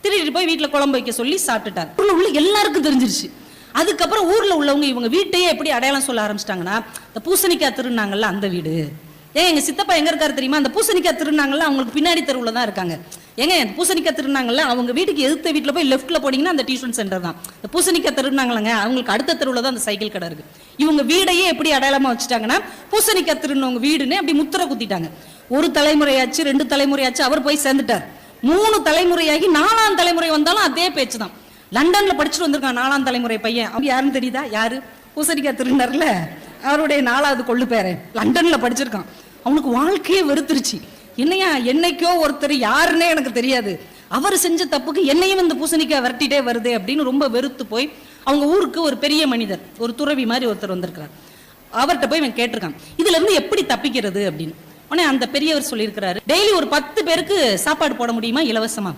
திருடிட்டு போய் வீட்டுல குழம்பு வைக்க சொல்லி சாப்பிட்டுட்டார். ஊர்ல உள்ள எல்லாருக்கும் தெரிஞ்சிருச்சு. அதுக்கப்புறம் ஊர்ல உள்ளவங்க இவங்க வீட்டையே எப்படி அடையாளம் சொல்ல ஆரம்பிச்சிட்டாங்கன்னா, இந்த பூசணிக்காய் திருநாங்கல்ல அந்த வீடு. எங்க சித்தப்பா எங்க இருக்காரு தெரியுமா? அந்த பூசணிக்காய் திருநாங்கல்ல அவங்களுக்கு பின்னாடி தெருவுல தான் இருக்காங்க. பூசணிக்காய் திருநாங்கல்ல அவங்க வீட்டுக்கு எதிர்த்த வீட்டுல போய் லெஃப்ட்ல போனீங்கன்னா அந்த டியூஷன் சென்டர் தான். இந்த பூசணிக்காய் திருநாங்கலங்க அவங்களுக்கு அடுத்த தெருவுல தான் அந்த சைக்கிள் கடை இருக்கு. இவங்க வீடையே எப்படி அடையாளமா வச்சுட்டாங்கன்னா, பூசணிக்காய் திருநவங்க வீடுன்னு அப்படி முத்திரை குத்திட்டாங்க. ஒரு தலைமுறையாச்சு, 2 தலைமுறையாச்சு, அவர் போய் சேர்ந்துட்டார். 3 தலைமுறையாகி 4ஆம் தலைமுறை வந்தாலும் அதே பேச்சு தான். லண்டன்ல படிச்சுட்டு வந்திருக்கான் 4ஆம் தலைமுறை பையன். அவங்க யாருன்னு தெரியுதா? யாரு? பூசணிக்காய் திருநர்ல அவருடைய 4வது கொள்ளு பேரன் லண்டன்ல படிச்சிருக்கான். அவனுக்கு வாழ்க்கையே வெறுத்துருச்சு. என்னையா என்னைக்கோ ஒருத்தர் யாருன்னே எனக்கு தெரியாது, அவர் செஞ்ச தப்புக்கு என்னையும் இந்த பூசணிக்காய் விரட்டிட்டே வருது அப்படின்னு ரொம்ப வெறுத்து போய் அவங்க ஊருக்கு ஒரு பெரிய மனிதர், ஒரு துறவி மாதிரி ஒருத்தர் வந்திருக்கிறார். அவர்கிட்ட போய் இவன் கேட்டிருக்கான், இதுல இருந்து எப்படி தப்பிக்கிறது அப்படின்னு. உடனே அந்த பெரியவர் சொல்லியிருக்கிறாரு, டெய்லி ஒரு 10 பேருக்கு சாப்பாடு போட முடியுமா இலவசமா?